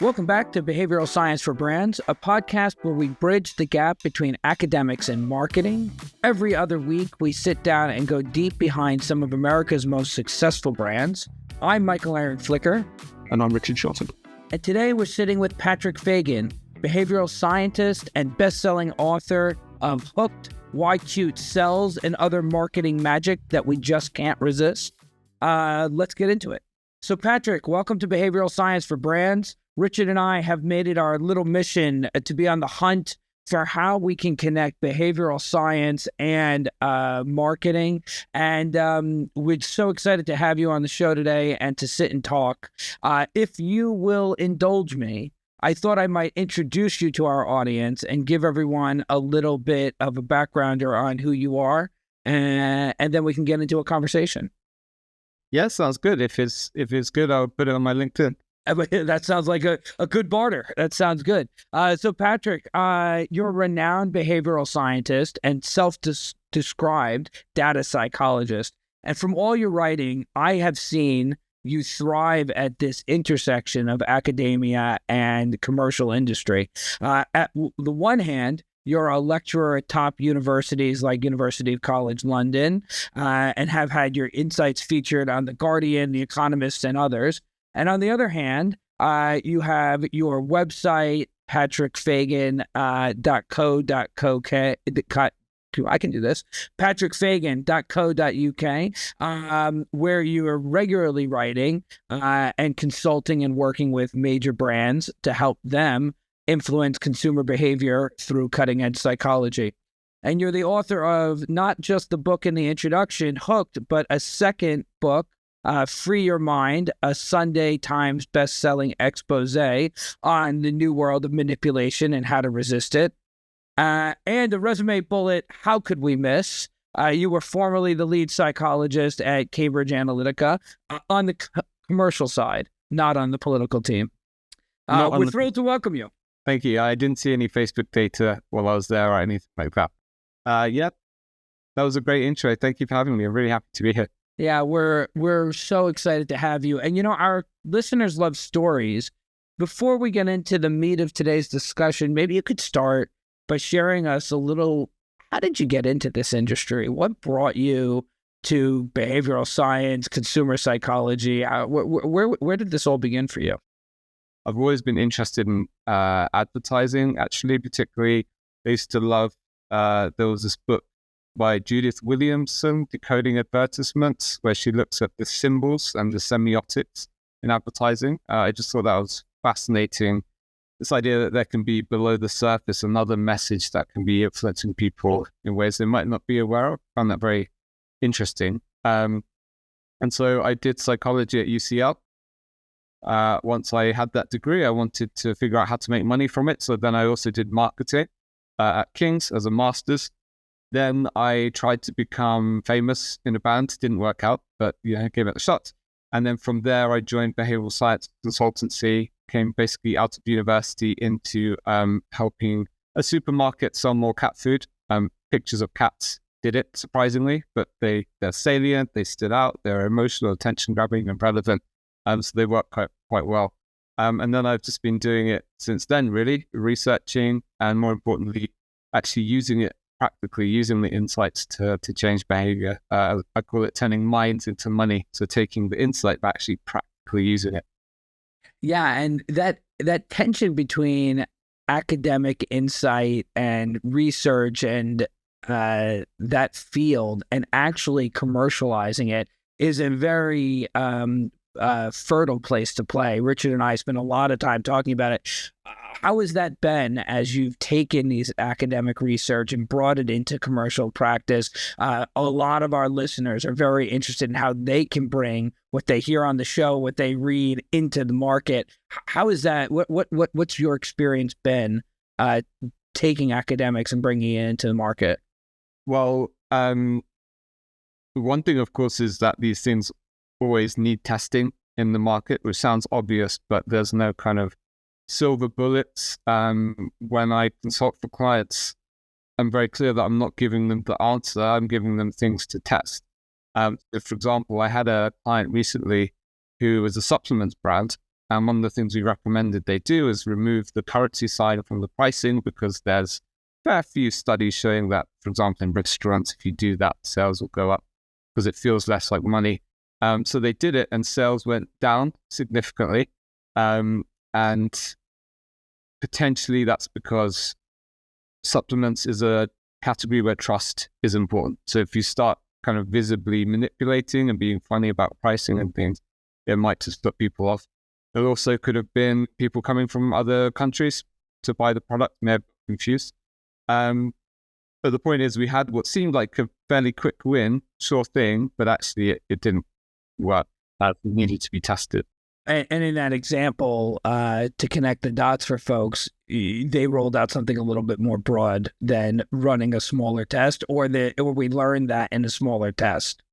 Welcome back to Behavioral Science for Brands, a podcast where we bridge the gap between academics and marketing. Every other week, we sit down and go deep behind some of America's most successful brands. I'm Michael Aaron Flicker. And I'm Richard Shotton. And today we're sitting with Patrick Fagan, behavioral scientist and best-selling author of Hooked, Why Cute Sells, and Other Marketing Magic That We Just Can't Resist. Let's get into it. So Patrick, welcome to Behavioral Science for Brands. Richard and I have made it our little mission to be on the hunt for how we can connect behavioral science and marketing. And we're so excited to have you on the show today and to sit and talk. If you will indulge me, I thought I might introduce you to our audience and give everyone a little bit of a backgrounder on who you are, and then we can get into a conversation. Yeah, sounds good. If it's good, I'll put it on my LinkedIn. That sounds like a good barter. That sounds good. So Patrick, you're a renowned behavioral scientist and self-described data psychologist. And from all your writing, I have seen you thrive at this intersection of academia and commercial industry. At the one hand, you're a lecturer at top universities like University College London, and have had your insights featured on The Guardian, The Economist, and others. And on the other hand, you have your website, patrickfagan.co.uk. I can do this. patrickfagan.co.uk, where you are regularly writing and consulting and working with major brands to help them influence consumer behavior through cutting-edge psychology. And you're the author of not just the book in the introduction, Hooked, but a second book, Free Your Mind, a Sunday Times best-selling expose on the new world of manipulation and how to resist it. And a resume bullet, How Could We Miss? You were formerly the lead psychologist at Cambridge Analytica on the commercial side, not on the political team. We're thrilled to welcome you. Thank you. I didn't see any Facebook data while I was there or anything like that. Yeah, that was a great intro. Thank you for having me. I'm really happy to be here. Yeah, we're so excited to have you. And, you know, our listeners love stories. Before we get into the meat of today's discussion, maybe you could start by sharing us a little, how did you get into this industry? What brought you to behavioral science, consumer psychology? Where did this all begin for you? I've always been interested in advertising, actually, particularly. I used to love, there was this book by Judith Williamson, Decoding Advertisements, where she looks at the symbols and the semiotics in advertising. I just thought that was fascinating. This idea that there can be below the surface another message that can be influencing people in ways they might not be aware of. I found that very interesting. And so I did psychology at UCL. Once I had that degree, I wanted to figure out how to make money from it. So then I also did marketing at King's as a master's. Then I tried to become famous in a band. Didn't work out, but gave it a shot. And then from there, I joined behavioral science consultancy, came basically out of university into helping a supermarket sell more cat food. Pictures of cats did it, surprisingly, but they're salient, they stood out, they're emotional, attention-grabbing, and relevant. So they work quite well. And then I've just been doing it since then, really, researching and, more importantly, actually using it practically, using the insights to change behavior. I call it turning minds into money. So taking the insight but actually practically using it. Yeah, and that tension between academic insight and research and that field and actually commercializing it is a very fertile place to play. Richard and I spent a lot of time talking about it. How has that been as you've taken these academic research and brought it into commercial practice? A lot of our listeners are very interested in how they can bring what they hear on the show, what they read, into the market. How is that? What's your experience been taking academics and bringing it into the market? Well, one thing, of course, is that these things always need testing in the market, which sounds obvious, but there's no kind of silver bullets. When I consult for clients, I'm very clear that I'm not giving them the answer. I'm giving them things to test. For example, I had a client recently who was a supplements brand, And one of the things we recommended they do is remove the currency side from the pricing, because there's a fair few studies showing that, for example, in restaurants, if you do that, sales will go up because it feels less like money. So they did it, and sales went down significantly. And potentially that's because supplements is a category where trust is important. So if you start kind of visibly manipulating and being funny about pricing and things, it might just put people off. There also could have been people coming from other countries to buy the product, may have been confused. But the point is, we had what seemed like a fairly quick win, sure thing, but actually it didn't work. It needed to be tested. And in that example, to connect the dots for folks, they rolled out something a little bit more broad than running a smaller test, or we learned that in a smaller test.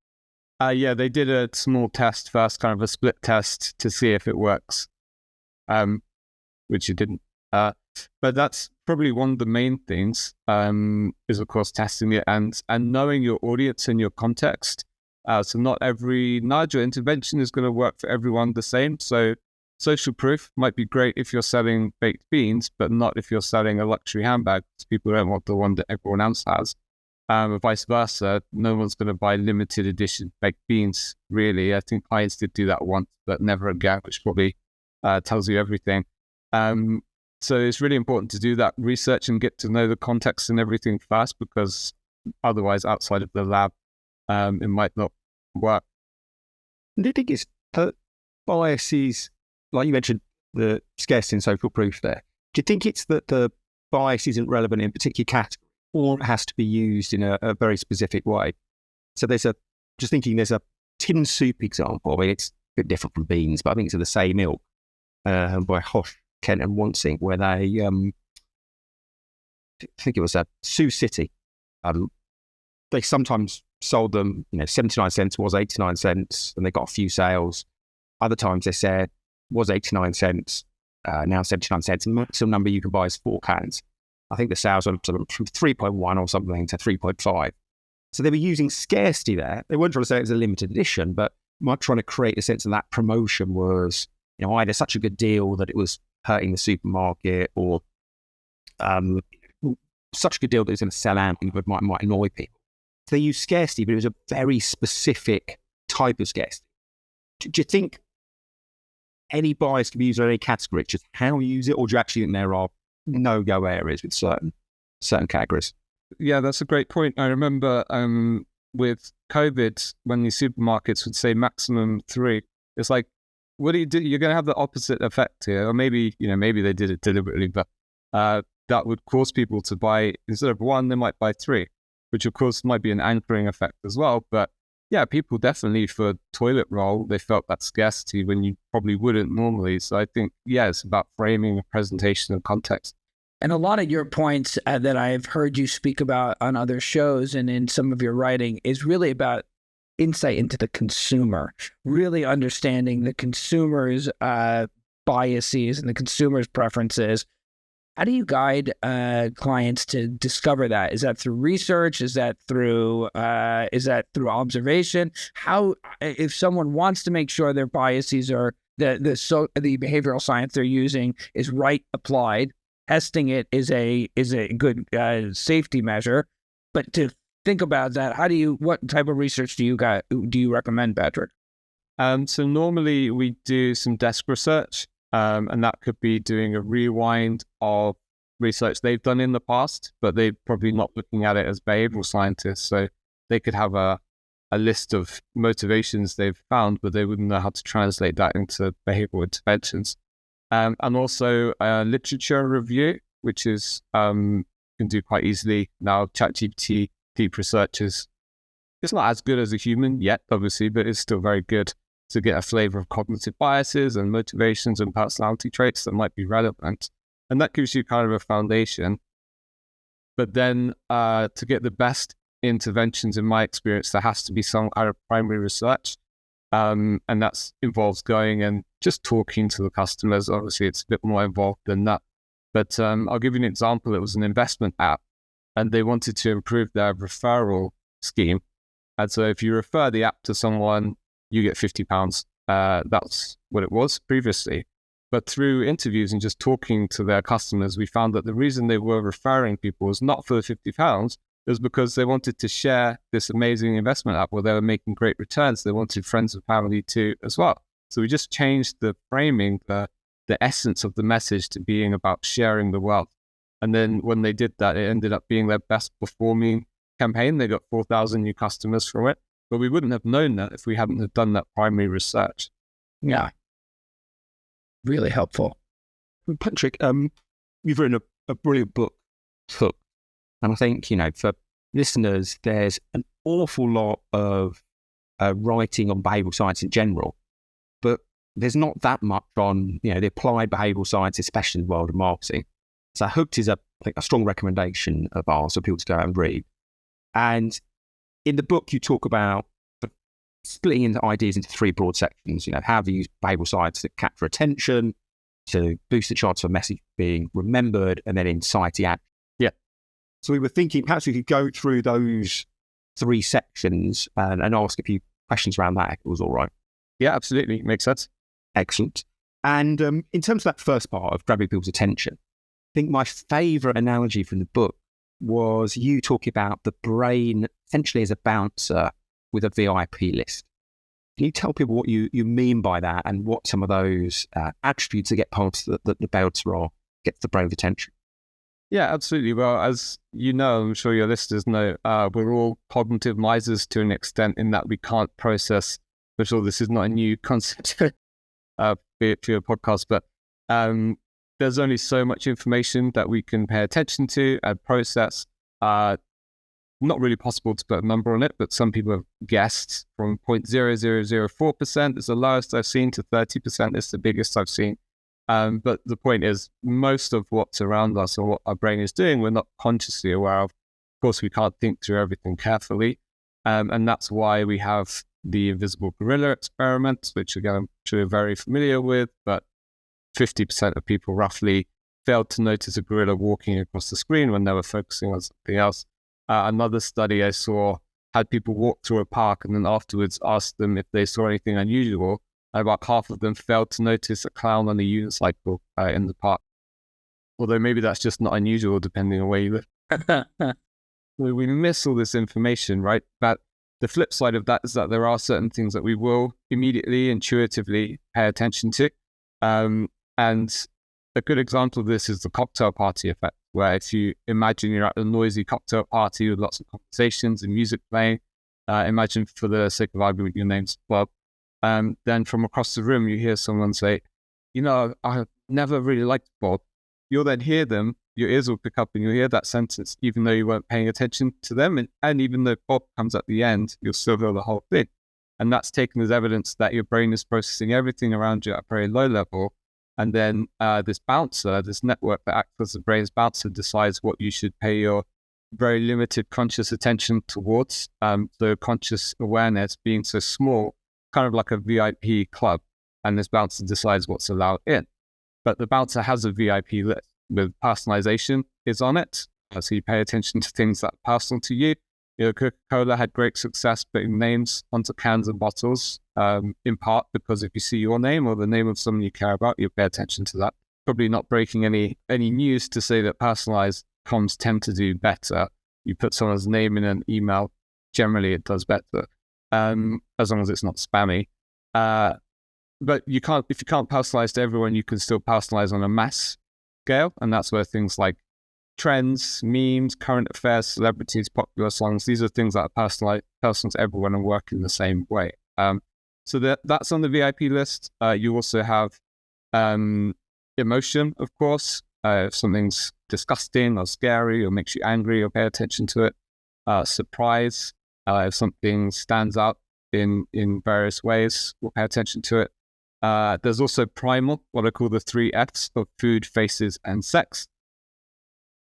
Yeah, they did a small test first, kind of a split test to see if it works, which it didn't. But that's probably one of the main things, is of course testing it and knowing your audience and your context. So not every nudge or intervention is going to work for everyone the same. So social proof might be great if you're selling baked beans, but not if you're selling a luxury handbag, because people don't want the one that everyone else has. Or vice versa, no one's going to buy limited edition baked beans, really. I think clients did do that once, but never again, which probably tells you everything. So it's really important to do that research and get to know the context and everything first, because otherwise, outside of the lab, it might not work. Do you think it's biases, like you mentioned, the scarcity and social proof there? Do you think it's that the bias isn't relevant in a particular category, or it has to be used in a very specific way? So there's a tin soup example. I mean, it's a bit different from beans, but I think it's of the same ilk, by Hosh, Kent and Wansink, where they, I think it was Sioux City. They sometimes sold them, 79 cents was 89 cents, and they got a few sales. Other times they said was 89 cents, now 79 cents. The maximum number you can buy is 4 cans. I think the sales went from 3.1 or something to 3.5. So they were using scarcity there. They weren't trying to say it was a limited edition, but might trying to create a sense of that promotion was, either such a good deal that it was hurting the supermarket, or such a good deal that it was going to sell out and might annoy people. So they used scarcity, but it was a very specific type of scarcity. Do you think any bias can be used in any category? Just how you use it, or do you actually think there are no-go areas with certain categories? Yeah, that's a great point. I remember with COVID, when the supermarkets would say maximum 3, it's like, what do you do? You're going to have the opposite effect here. Or maybe they did it deliberately, but that would cause people to buy, instead of 1, they might buy 3, which of course might be an anchoring effect as well. But yeah, people definitely, for toilet roll, they felt that scarcity when you probably wouldn't normally. So I think, it's about framing a presentation and context. And a lot of your points that I've heard you speak about on other shows and in some of your writing is really about insight into the consumer, really understanding the consumer's biases and the consumer's preferences. How do you guide clients to discover that? Is that through research? Is that through observation? How, if someone wants to make sure their biases are the behavioral science they're using is right applied, testing it is a good safety measure. But to think about that, what type of research do you recommend, Patrick? So normally we do some desk research. And that could be doing a rewind of research they've done in the past, but they're probably not looking at it as behavioral scientists. So they could have a list of motivations they've found, but they wouldn't know how to translate that into behavioral interventions. And also literature review, which is can do quite easily now. ChatGPT deep research it's not as good as a human yet, obviously, but it's still very good to get a flavor of cognitive biases and motivations and personality traits that might be relevant. And that gives you kind of a foundation. But then to get the best interventions, in my experience, there has to be some kind of primary research. And that involves going and just talking to the customers. Obviously, it's a bit more involved than that. But I'll give you an example. It was an investment app, and they wanted to improve their referral scheme. And so if you refer the app to someone, you get £50. That's what it was previously. But through interviews and just talking to their customers, we found that the reason they were referring people was not for the £50. It was because they wanted to share this amazing investment app where they were making great returns. They wanted friends and family to as well. So we just changed the framing, the essence of the message to being about sharing the wealth. And then when they did that, it ended up being their best performing campaign. They got 4,000 new customers from it. But we wouldn't have known that if we hadn't have done that primary research. Yeah. Really helpful. Patrick, you've written a brilliant book, Hooked. And I think, for listeners, there's an awful lot of writing on behavioural science in general, but there's not that much on, the applied behavioural science, especially in the world of marketing. So Hooked is, I think, a strong recommendation of ours for people to go out and read. And in the book, you talk about splitting into ideas into three broad sections. How to use behavioural science to capture attention, to boost the chance of a message being remembered, and then insight action. Yeah. So we were thinking perhaps we could go through those three sections and ask a few questions around that, if it was all right. Yeah, absolutely. Makes sense. Excellent. And in terms of that first part of grabbing people's attention, I think my favourite analogy from the book was you talking about the brain essentially as a bouncer with a VIP list. Can you tell people what you mean by that and what some of those attributes that get past the bouncer are, get the brain's attention? Yeah, absolutely. Well, as you know, I'm sure your listeners know, we're all cognitive misers to an extent in that we can't process, I'm sure this is not a new concept for your podcast, but there's only so much information that we can pay attention to and process. Not really possible to put a number on it, but some people have guessed from 0.0004% is the lowest I've seen to 30% is the biggest I've seen. But the point is, most of what's around us or what our brain is doing, we're not consciously aware of. Of course, we can't think through everything carefully. And that's why we have the invisible gorilla experiment, which again, I'm sure you're very familiar with, but 50% of people roughly failed to notice a gorilla walking across the screen when they were focusing on something else. Another study I saw had people walk through a park and then afterwards asked them if they saw anything unusual. About half of them failed to notice a clown on a unicycle in the park. Although maybe that's just not unusual depending on where you live. We miss all this information, right? But the flip side of that is that there are certain things that we will immediately, intuitively pay attention to. And a good example of this is the cocktail party effect, where if you imagine you're at a noisy cocktail party with lots of conversations and music playing, imagine for the sake of argument your name's Bob, then from across the room you hear someone say, I never really liked Bob. You'll then hear them, your ears will pick up and you'll hear that sentence, even though you weren't paying attention to them. And even though Bob comes at the end, you'll still hear the whole thing. And that's taken as evidence that your brain is processing everything around you at a very low level. And then this bouncer, this network that acts as the brain's bouncer, decides what you should pay your very limited conscious attention towards. So conscious awareness being so small, kind of like a VIP club. And this bouncer decides what's allowed in. But the bouncer has a VIP list with personalization is on it. So you pay attention to things that are personal to you. Coca-Cola had great success putting names onto cans and bottles, in part because if you see your name or the name of someone you care about, you pay attention to that. Probably not breaking any news to say that personalized comms tend to do better. You put someone's name in an email, generally it does better, as long as it's not spammy. But if you can't personalize to everyone, you can still personalize on a mass scale, and that's where things like trends, memes, current affairs, celebrities, popular songs, these are things that are personal to everyone and work in the same way. So that's on the VIP list. You also have emotion, of course. If something's disgusting or scary or makes you angry, or pay attention to it. Surprise, if something stands out in various ways, we'll pay attention to it. There's also primal, what I call the 3 Fs of food, faces, and sex.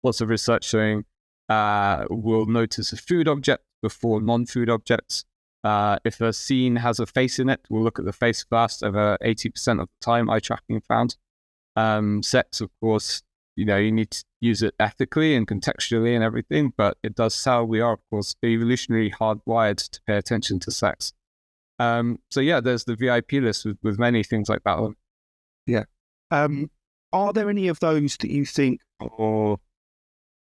Lots of research showing we'll notice a food object before non-food objects. If a scene has a face in it, we'll look at the face first over 80% of the time, eye tracking found. Sex, of course, you need to use it ethically and contextually and everything, but it does sell. We are, of course, evolutionarily hardwired to pay attention to sex. So yeah, there's the VIP list with many things like that one. Yeah. Are there any of those that you think are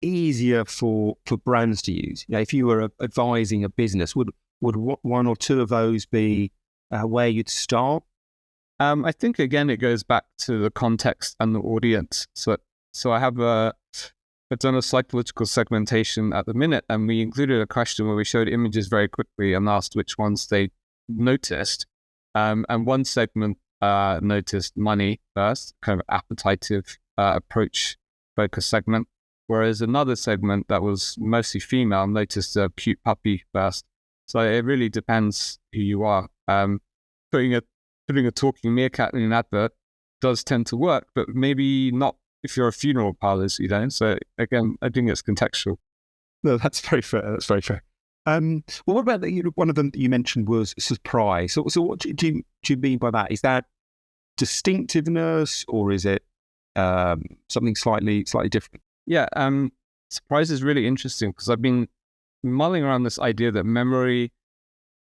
easier for brands to use? If you were advising a business, would one or two of those be where you'd start? I think again it goes back to the context and the audience. So I've done a psychological segmentation at the minute, and we included a question where we showed images very quickly and asked which ones they noticed. And one segment noticed money first, kind of appetitive approach focus segment, whereas another segment that was mostly female noticed a cute puppy first. So it really depends who you are. Putting a talking meerkat in an advert does tend to work, but maybe not if you're a funeral parlor, So again, I think it's contextual. No, that's very fair. That's very fair. Well, what about one of them that you mentioned was surprise. So what do you mean by that? Is that distinctiveness, or is it something slightly different? Yeah, surprise is really interesting because I've been mulling around this idea that memory,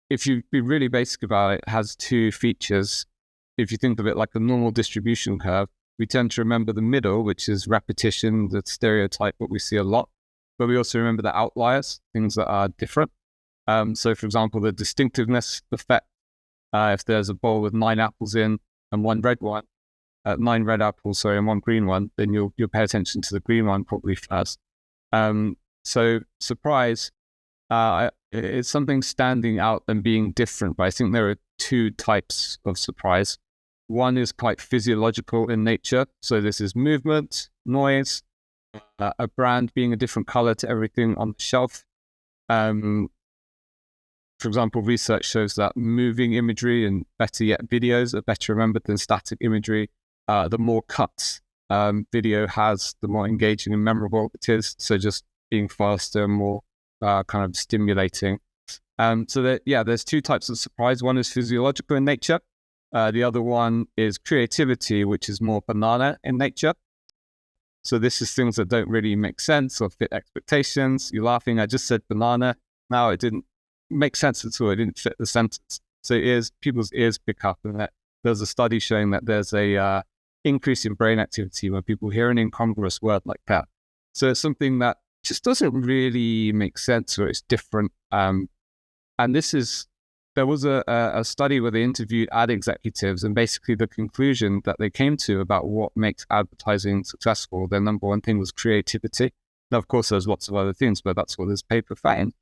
if you be really basic about it, has two features. If you think of it like a normal distribution curve, we tend to remember the middle, which is repetition, the stereotype, what we see a lot. But we also remember the outliers, things that are different. So, for example, the distinctiveness effect. If there's a bowl with 9 apples in and 9 red apples, and 1 green one, then you'll pay attention to the green one probably first. So, surprise, it's something standing out and being different. But I think there are two types of surprise. One is quite physiological in nature. So this is movement, noise, a brand being a different color to everything on the shelf. For example, research shows that moving imagery and better yet videos are better remembered than static imagery. The more cuts video has, the more engaging and memorable it is. So just being faster, more kind of stimulating. So there's two types of surprise. One is physiological in nature. The other one is creativity, which is more banana in nature. So this is things that don't really make sense or fit expectations. You're laughing. I just said banana. Now it didn't make sense at all. It didn't fit the sentence. So people's ears pick up. And there's a study showing that there's a increase in brain activity when people hear an incongruous word like that. So it's something that just doesn't really make sense, or it's different. And there was a study where they interviewed ad executives, and basically the conclusion that they came to about what makes advertising successful, their number one thing was creativity. Now, of course, there's lots of other things, but that's what this paper found,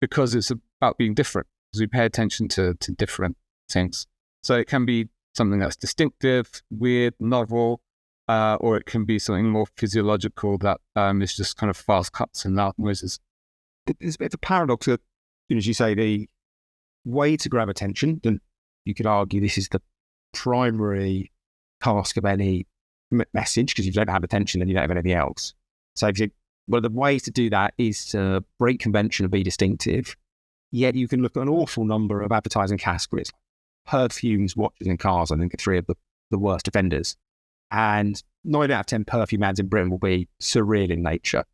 because it's about being different, because we pay attention to different things. So it can be something that's distinctive, weird, novel, or it can be something more physiological that is just kind of fast cuts and loud noises. There's a bit of a paradox, as you say, the way to grab attention, then you could argue this is the primary task of any message, because if you don't have attention, then you don't have anything else. So the way to do that is to break convention and be distinctive. Yet you can look at an awful number of advertising categories. Perfumes, watches and cars, I think, are 3 of the worst offenders. And 9 out of 10 perfume ads in Britain will be surreal in nature.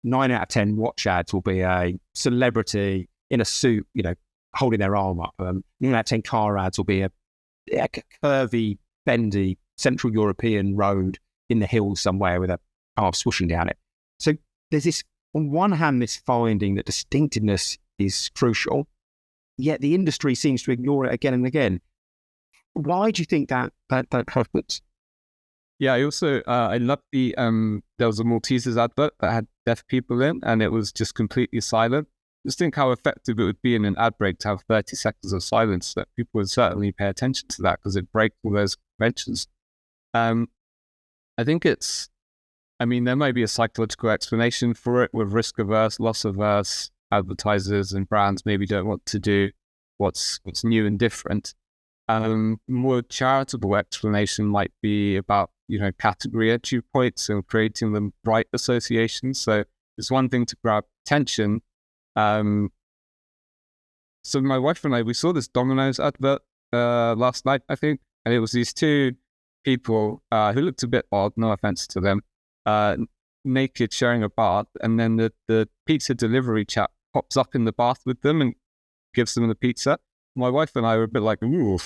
9 out of 10 watch ads will be a celebrity in a suit, holding their arm up. 9 out of 10 car ads will be a curvy, bendy Central European road in the hills somewhere with a car swooshing down it. So there's this, on one hand, this finding that distinctiveness is crucial, yet the industry seems to ignore it again and again. Why do you think that happens? Yeah, I also, I love there was a Maltesers advert that had deaf people in, and it was just completely silent. Just think how effective it would be in an ad break to have 30 seconds of silence. That people would certainly pay attention to that, because it breaks all those conventions. I think there might be a psychological explanation for it with risk-averse, loss-averse advertisers and brands maybe don't want to do what's new and different. More charitable explanation might be about, category entry points and creating them bright associations. So it's one thing to grab attention. So my wife and I, we saw this Domino's advert last night, I think, and it was these 2 people who looked a bit odd, no offense to them, naked, sharing a bath, and then the pizza delivery chap pops up in the bath with them and gives them the pizza. My wife and I were a bit like, ooh,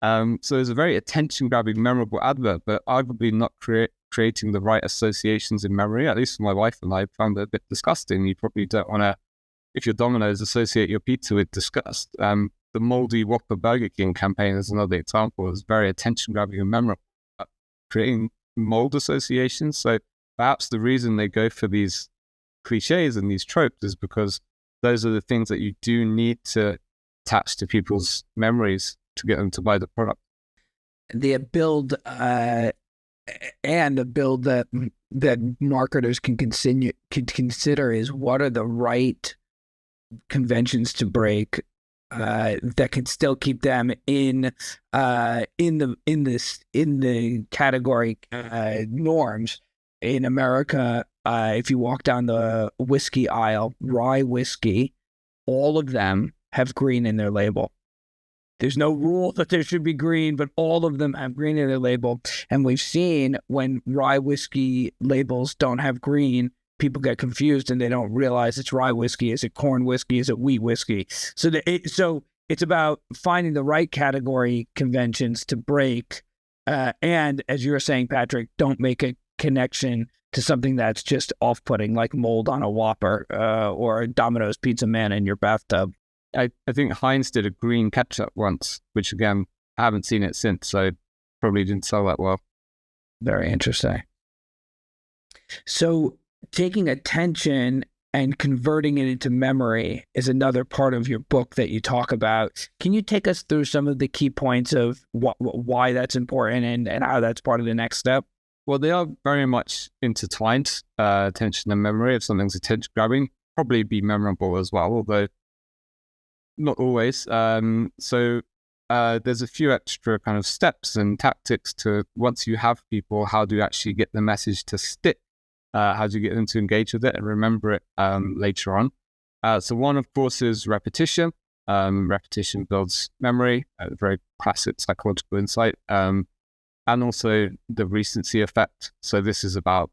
So it's a very attention-grabbing, memorable advert, but arguably not creating the right associations in memory. At least for my wife and I found it a bit disgusting. You probably don't want to, if you're Domino's, associate your pizza with disgust. The moldy Whopper Burger King campaign is another example. It's very attention-grabbing and memorable, creating mold associations. So perhaps the reason they go for these cliches and these tropes is because those are the things that you do need to attach to people's memories to get them to buy the product. The build and a build that marketers can consider is what are the right conventions to break that can still keep them in the category norms in America. If you walk down the whiskey aisle, rye whiskey, all of them have green in their label. There's no rule that there should be green, but all of them have green in their label. And we've seen when rye whiskey labels don't have green, people get confused and they don't realize it's rye whiskey. Is it corn whiskey? Is it wheat whiskey? So it's about finding the right category conventions to break. And as you were saying, Patrick, don't make a connection to something that's just off-putting, like mold on a Whopper or a Domino's Pizza Man in your bathtub. I think Heinz did a green ketchup once, which again, I haven't seen it since, so probably didn't sell that well. Very interesting. So taking attention and converting it into memory is another part of your book that you talk about. Can you take us through some of the key points of why that's important and how that's part of the next step? Well, they are very much intertwined, attention and memory. If something's attention-grabbing, probably be memorable as well, although not always. So there's a few extra kind of steps and tactics to, once you have people, how do you actually get the message to stick? How do you get them to engage with it and remember it later on? So one, of course, is repetition. Repetition builds memory, a very classic psychological insight. And also the recency effect. So this is about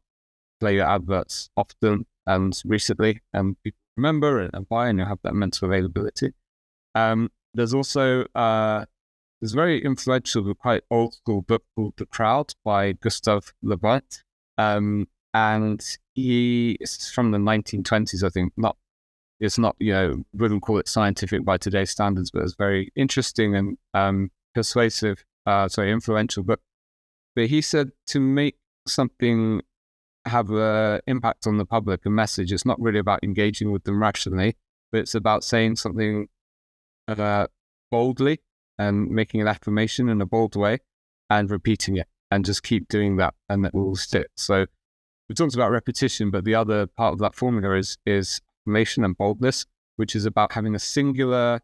play your adverts often and recently, and people remember and buy, and you have that mental availability. There's also there's a very influential but quite old school book called The Crowd by Gustave Le Bon. And it's from the 1920s, I think. It's not, wouldn't call it scientific by today's standards, but it's very interesting and persuasive, influential book. But he said to make something have an impact on the public, a message, it's not really about engaging with them rationally, but it's about saying something boldly and making an affirmation in a bold way and repeating it and just keep doing that and it will stick. So we talked about repetition, but the other part of that formula is affirmation and boldness, which is about having a singular,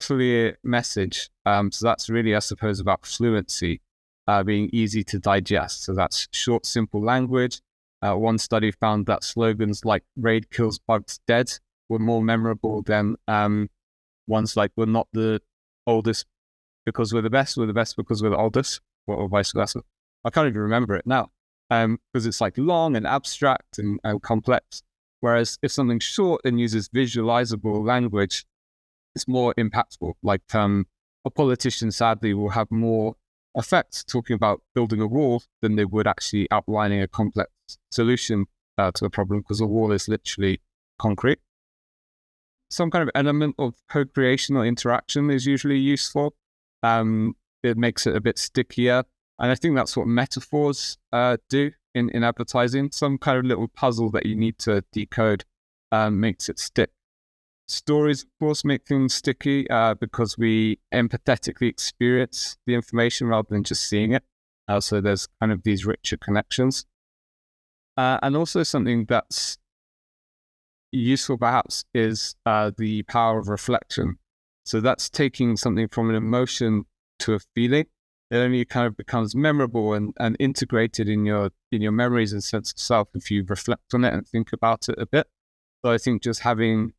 clear message. So that's really, I suppose, about fluency. Being easy to digest. So that's short, simple language. One study found that slogans like "Raid kills bugs dead" were more memorable than ones like "We're not the oldest because we're the best because we're the oldest," or vice versa. I can't even remember it now because it's like long and abstract and complex. Whereas if something's short and uses visualizable language, it's more impactful. Like a politician, sadly, will have more effect talking about building a wall than they would actually outlining a complex solution to a problem, because a wall is literally concrete. Some kind of element of co-creation or interaction is usually useful. It makes it a bit stickier. And I think that's what metaphors do in advertising. Some kind of little puzzle that you need to decode makes it stick. Stories, of course, make things sticky because we empathetically experience the information rather than just seeing it. So there's kind of these richer connections. And also something that's useful perhaps is the power of reflection. So that's taking something from an emotion to a feeling. It only kind of becomes memorable and integrated in your memories and sense of self if you reflect on it and think about it a bit. So I think just having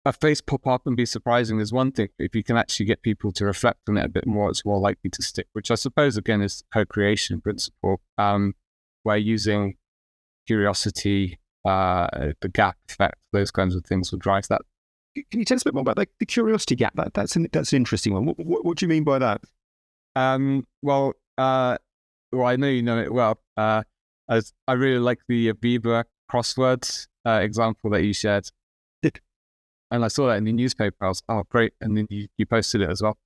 a face pop up and be surprising is one thing. If you can actually get people to reflect on it a bit more, it's more likely to stick, which I suppose, again, is the co-creation principle, where using curiosity, the gap effect, those kinds of things will drive that. Can you tell us a bit more about the curiosity gap? That's an interesting one. What do you mean by that? Well, I know you know it well. As I really like the Aviva crosswords example that you shared. And I saw that in the newspaper. I was, oh, great. And then you posted it as well.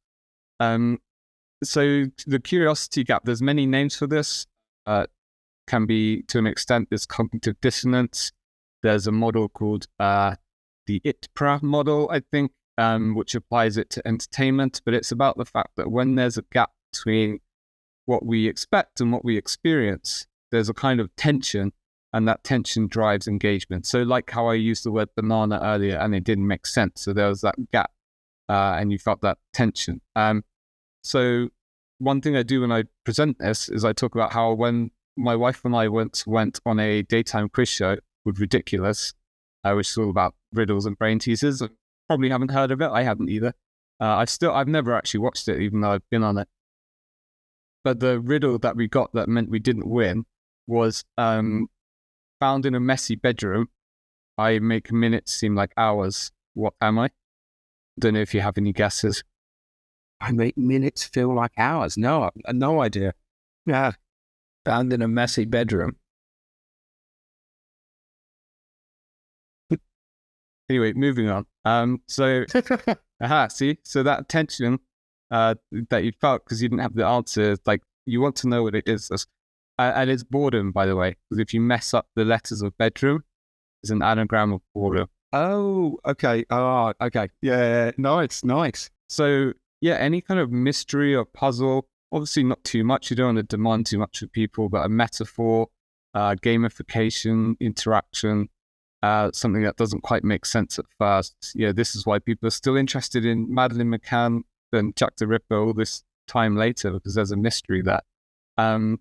So the curiosity gap, there's many names for this. Can be, to an extent, this cognitive dissonance. There's a model called the ITPRA model, I think, which applies it to entertainment. But it's about the fact that when there's a gap between what we expect and what we experience, there's a kind of tension, and that tension drives engagement. So like how I used the word banana earlier and it didn't make sense. So there was that gap and you felt that tension. So one thing I do when I present this is I talk about how when my wife and I went on a daytime quiz show with Ridiculous, which is all about riddles and brain teasers. Probably haven't heard of it. I haven't either. I've never actually watched it, even though I've been on it. But the riddle that we got that meant we didn't win was found in a messy bedroom. I make minutes seem like hours. What am I? Don't know if you have any guesses. I make minutes feel like hours. No, no idea. Yeah. Found in a messy bedroom. Anyway, moving on. So that tension that you felt because you didn't have the answer, like you want to know what it is. And it's boredom, by the way, because if you mess up the letters of bedroom, it's an anagram of boredom. Oh, okay. Oh, okay. Yeah, nice. So yeah, any kind of mystery or puzzle, obviously not too much. You don't want to demand too much of people, but a metaphor, gamification, interaction, something that doesn't quite make sense at first. Yeah, this is why people are still interested in Madeleine McCann and Jack the Ripper all this time later, because there's a mystery there. And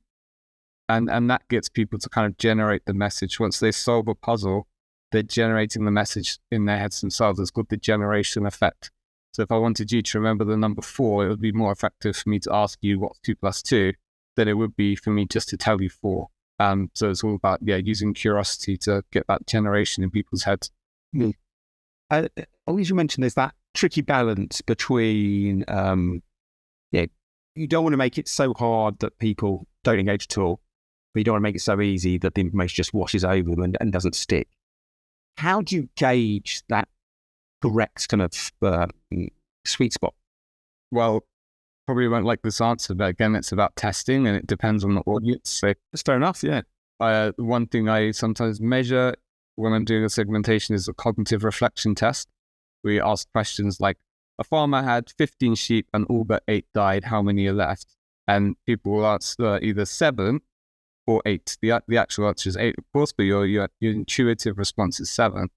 that gets people to kind of generate the message. Once they solve a puzzle, they're generating the message in their heads themselves. It's called the generation effect. So if I wanted you to remember the number 4, it would be more effective for me to ask you what's 2 + 2 than it would be for me just to tell you 4. So it's all about, using curiosity to get that generation in people's heads. Always you mentioned there's that tricky balance between, you don't want to make it so hard that people don't engage at all, but you don't want to make it so easy that the information just washes over them and doesn't stick. How do you gauge that correct kind of sweet spot? Well, probably won't like this answer, but again, it's about testing and it depends on the audience. So that's fair enough, yeah. One thing I sometimes measure when I'm doing a segmentation is a cognitive reflection test. We ask questions like, a farmer had 15 sheep and all but 8 died. How many are left? And people will answer either 7 or 8. The actual answer is 8, of course, but your intuitive response is 7.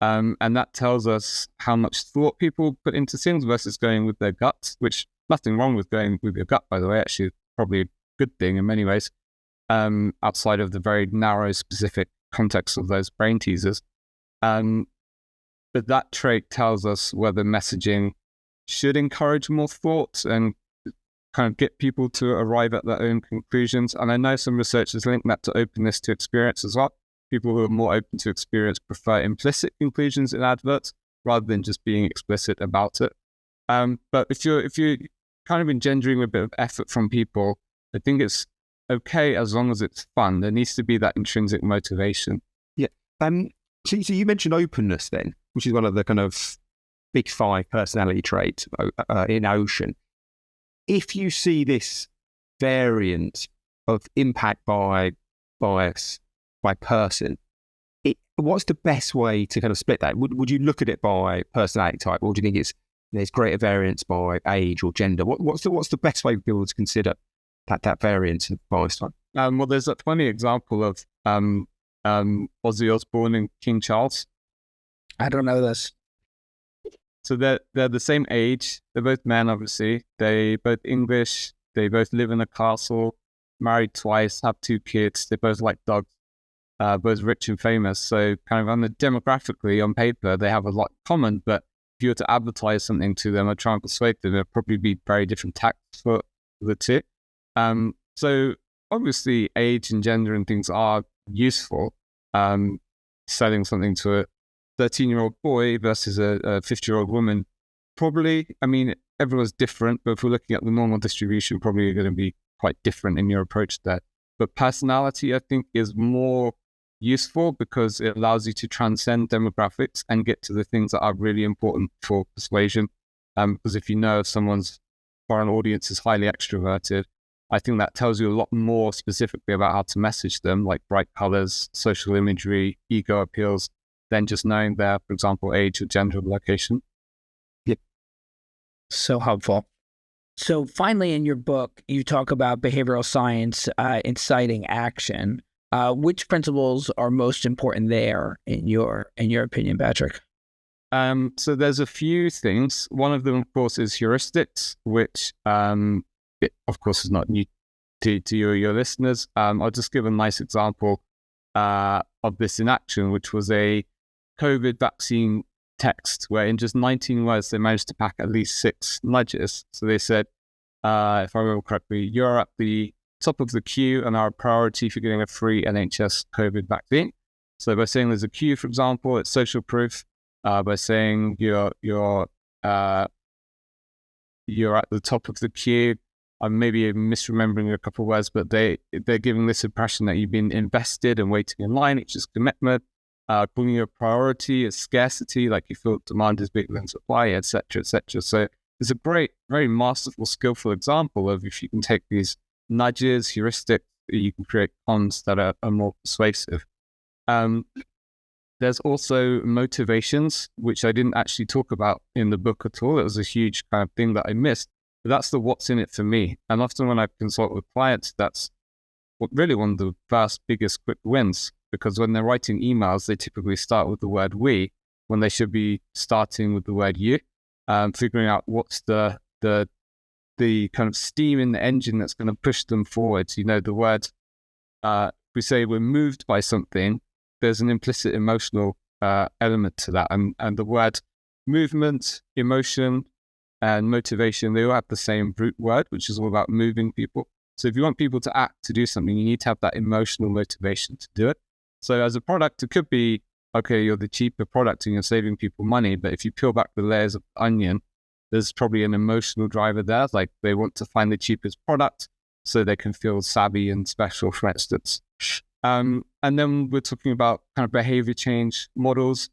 And that tells us how much thought people put into things versus going with their guts, which nothing wrong with going with your gut, by the way. Actually, probably a good thing in many ways, outside of the very narrow, specific context of those brain teasers. But that trait tells us whether messaging should encourage more thought and kind of get people to arrive at their own conclusions. And I know some researchers link that to openness to experience as well. People who are more open to experience prefer implicit conclusions in adverts rather than just being explicit about it. But if you're kind of engendering a bit of effort from people, I think it's okay as long as it's fun. There needs to be that intrinsic motivation. Yeah. So you mentioned openness then, which is one of the kind of big 5 personality traits in Ocean. If you see this variant of impact by bias by person, what's the best way to kind of split that? Would you look at it by personality type, or do you think there's greater variance by age or gender? What's the best way for people to consider that variance of bias type? Well, there's a funny example of Ozzy Osbourne and King Charles. I don't know this. So they're the same age. They're both men, obviously. They both English. They both live in a castle, married twice, have 2 kids. They both like dogs, both rich and famous. So kind of on the demographically, on paper, they have a lot in common. But if you were to advertise something to them or try and persuade them, it'd probably be very different tactics for the 2. So obviously age and gender and things are useful. Selling something to 13-year-old boy versus a 50-year-old woman, probably, I mean, everyone's different, but if we're looking at the normal distribution, probably going to be quite different in your approach there. But personality, I think, is more useful because it allows you to transcend demographics and get to the things that are really important for persuasion. Because if you know if someone's foreign audience is highly extroverted, I think that tells you a lot more specifically about how to message them, like bright colors, social imagery, ego appeals, than just knowing their, for example, age or gender or location. Yep. So helpful. So finally, in your book, you talk about behavioral science inciting action. Which principles are most important there in your opinion, Patrick? So there's a few things. One of them, of course, is heuristics, which, it, of course, is not new to your listeners. I'll just give a nice example of this in action, which was a COVID vaccine text where in just 19 words, they managed to pack at least 6 nudges. So they said, if I remember correctly, you're at the top of the queue and are a priority for getting a free NHS COVID vaccine. So by saying there's a queue, for example, it's social proof. By saying you're at the top of the queue, I'm maybe misremembering a couple of words, but they're giving this impression that you've been invested and waiting in line, which is commitment. Calling you a priority is scarcity, like you feel demand is bigger than supply, etc., etc. So it's a great, very masterful, skillful example of if you can take these nudges, heuristics, you can create cons that are more persuasive. There's also motivations, which I didn't actually talk about in the book at all. It was a huge kind of thing that I missed. But that's the what's in it for me. And often when I consult with clients, that's really one of the first, biggest quick wins. Because when they're writing emails, they typically start with the word we, when they should be starting with the word you, figuring out what's the kind of steam in the engine that's going to push them forward. You know, the word, we say we're moved by something, there's an implicit emotional element to that. And the word movement, emotion, and motivation, they all have the same root word, which is all about moving people. So if you want people to act, to do something, you need to have that emotional motivation to do it. So as a product, it could be, okay, you're the cheaper product and you're saving people money. But if you peel back the layers of the onion, there's probably an emotional driver there. Like they want to find the cheapest product so they can feel savvy and special, for instance. And then we're talking about kind of behavior change models.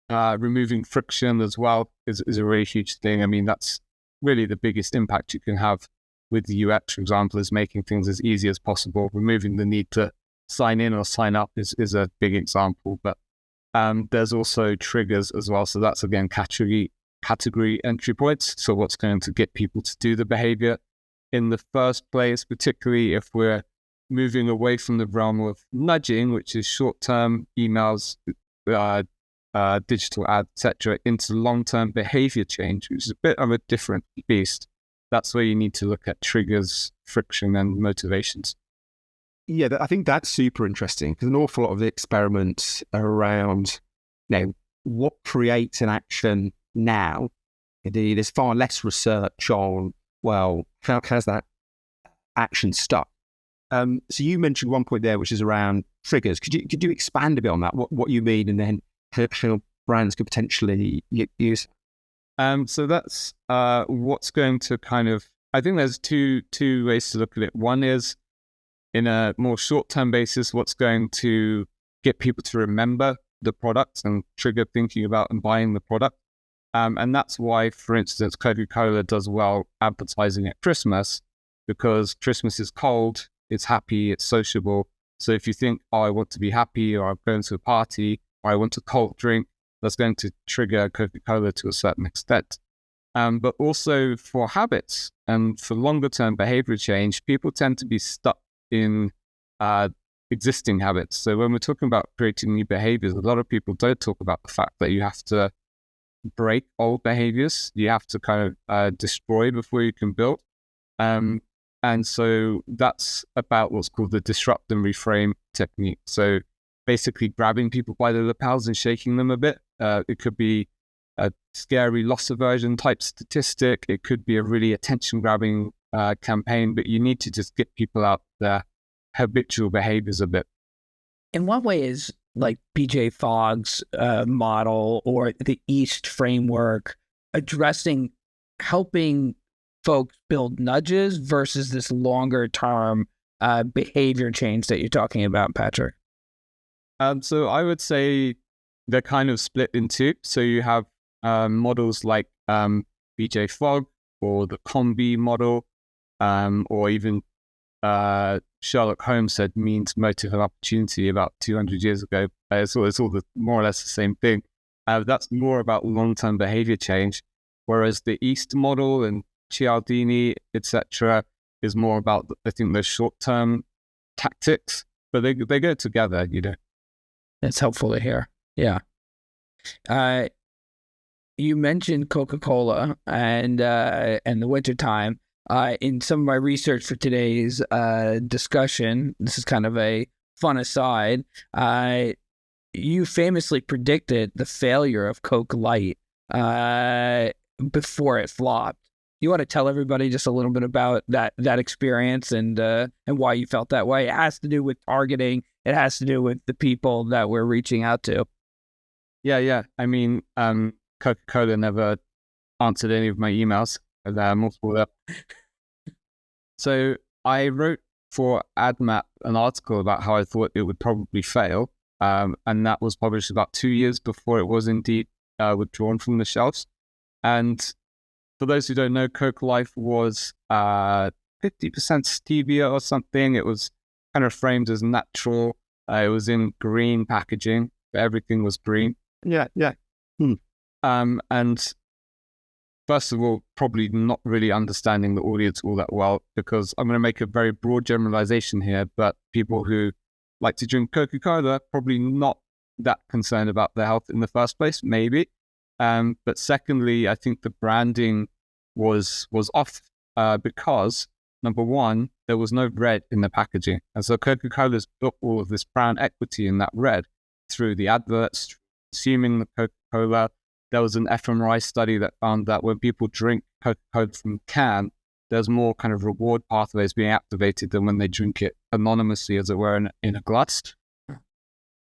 Removing friction as well is a really huge thing. I mean, that's really the biggest impact you can have with the UX, for example, is making things as easy as possible. Removing the need to sign in or sign up is a big example. But there's also triggers as well. So that's, again, category entry points. So what's going to get people to do the behavior in the first place, particularly if we're moving away from the realm of nudging, which is short-term emails, digital ads, etc., into long-term behavior change, which is a bit of a different beast. That's where you need to look at triggers, friction, and motivations. Yeah, I think that's super interesting because an awful lot of the experiments around, what creates an action now. Indeed, there's far less research on, well, how has that action stuck? So you mentioned one point there, which is around triggers. Could you expand a bit on that? What you mean, and then how brands could potentially use? So that's what's going to kind of. I think there's two ways to look at it. One is in a more short-term basis, what's going to get people to remember the product and trigger thinking about and buying the product. And that's why, for instance, Coca-Cola does well advertising at Christmas, because Christmas is cold, it's happy, it's sociable. So if you think, oh, I want to be happy, or I'm going to a party, or I want a cold drink, that's going to trigger Coca-Cola to a certain extent. But also for habits and for longer-term behavior change, people tend to be stuck in existing habits. So when we're talking about creating new behaviors, a lot of people don't talk about the fact that you have to break old behaviors. You have to kind of destroy before you can build. And so that's about what's called the disrupt and reframe technique. So basically grabbing people by the lapels and shaking them a bit. It could be a scary loss aversion type statistic. It could be a really attention grabbing campaign, but you need to just get people out their habitual behaviors a bit. In what way is like BJ Fogg's model or the East framework addressing helping folks build nudges versus this longer term behavior change that you're talking about, Patrick? So I would say they're kind of split in two. So you have models like BJ Fogg or the Combi model, or even Sherlock Holmes said means, motive, and opportunity about 200 years ago. It's all more or less the same thing. That's more about long-term behavior change, whereas the East model and Cialdini, etc., is more about, I think, the short-term tactics, but they go together, That's helpful to hear. Yeah. You mentioned Coca-Cola and the wintertime. In some of my research for today's discussion, this is kind of a fun aside, you famously predicted the failure of Coke Light before it flopped. You want to tell everybody just a little bit about that experience and why you felt that way? It has to do with targeting. It has to do with the people that we're reaching out to. Yeah. I mean, Coca-Cola never answered any of my emails. There are multiple. So I wrote for AdMap an article about how I thought it would probably fail, and that was published about 2 years before it was indeed withdrawn from the shelves. And for those who don't know, Coke Life was 50% stevia or something. It was kind of framed as natural. It was in green packaging. Everything was green. Yeah. And first of all, probably not really understanding the audience all that well, because I'm going to make a very broad generalization here, but people who like to drink Coca-Cola probably not that concerned about their health in the first place, maybe. But secondly, I think the branding was off because, number one, there was no red in the packaging. And so Coca-Cola's built all of this brand equity in that red through the adverts, consuming the Coca-Cola. There was an fMRI study that found that when people drink Coca-Cola from can, there's more kind of reward pathways being activated than when they drink it anonymously, as it were, in a glass.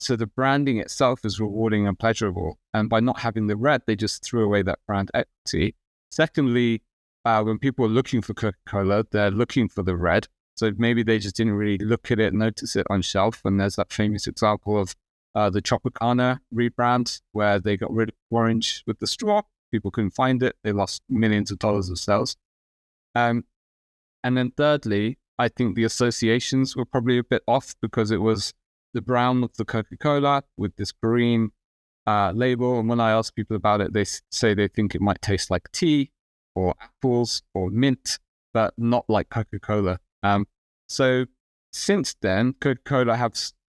So the branding itself is rewarding and pleasurable. And by not having the red, they just threw away that brand equity. Secondly, when people are looking for Coca-Cola, they're looking for the red. So maybe they just didn't really look at it, notice it on shelf. And there's that famous example of the Tropicana rebrand, where they got rid of orange with the straw. People couldn't find it. They lost millions of dollars of sales. And then thirdly, I think the associations were probably a bit off, because it was the brown of the Coca-Cola with this green label. And when I ask people about it, they say they think it might taste like tea or apples or mint, but not like Coca-Cola. So since then, Coca-Cola have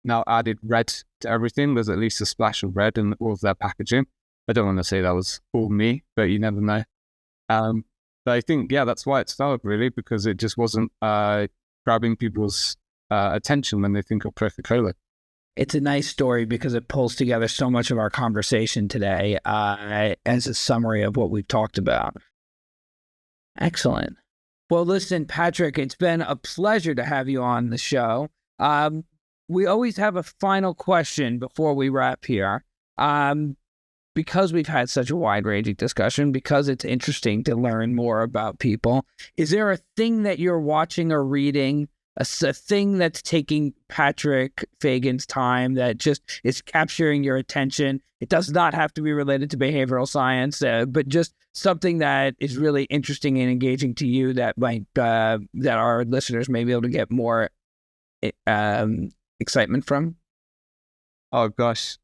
now added red to everything. There's at least a splash of red in all of their packaging. I don't want to say that was all me, but you never know. But I think, that's why it failed, really, because it just wasn't grabbing people's attention when they think of Coca-Cola. It's a nice story because it pulls together so much of our conversation today as a summary of what we've talked about. Excellent. Well, listen, Patrick, it's been a pleasure to have you on the show. We always have a final question before we wrap here. Because we've had such a wide-ranging discussion, because it's interesting to learn more about people, is there a thing that you're watching or reading, a thing that's taking Patrick Fagan's time, that just is capturing your attention? It does not have to be related to behavioral science, but just something that is really interesting and engaging to you that might that our listeners may be able to get more excitement from? Oh, gosh.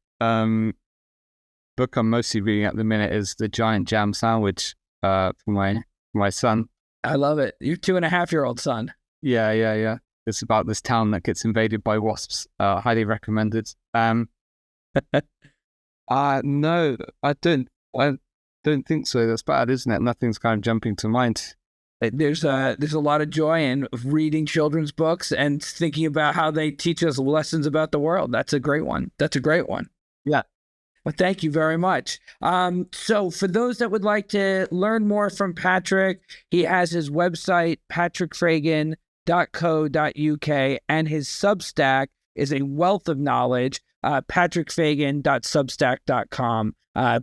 Book I'm mostly reading at the minute is The Giant Jam Sandwich for my son. I love it. Your 2.5-year-old son. Yeah. It's about this town that gets invaded by wasps. Highly recommended. No, I don't think so. That's bad, isn't it? Nothing's kind of jumping to mind. There's a lot of joy in reading children's books and thinking about how they teach us lessons about the world. That's a great one. Yeah. Well, thank you very much. So for those that would like to learn more from Patrick, he has his website, patrickfagan.co.uk, and his Substack is a wealth of knowledge. patrickfagan.substack.com.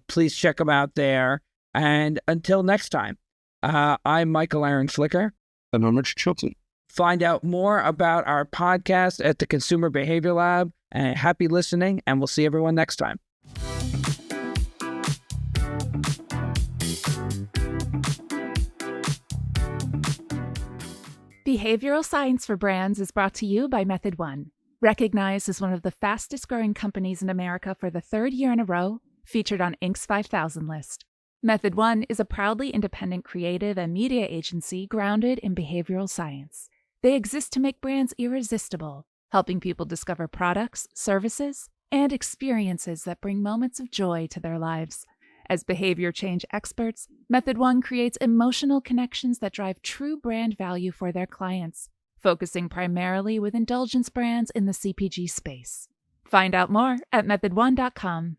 Please check him out there. And until next time, I'm Michael Aaron Flicker. And I'm Richard Chilton. Find out more about our podcast at the Consumer Behavior Lab. And happy listening, and we'll see everyone next time. Behavioral Science for Brands is brought to you by Method One. Recognized as one of the fastest growing companies in America for the third year in a row, featured on Inc.'s 5,000 list. Method One is a proudly independent creative and media agency grounded in behavioral science. They exist to make brands irresistible, helping people discover products, services, and experiences that bring moments of joy to their lives. As behavior change experts, Method One creates emotional connections that drive true brand value for their clients, focusing primarily with indulgence brands in the CPG space. Find out more at methodone.com.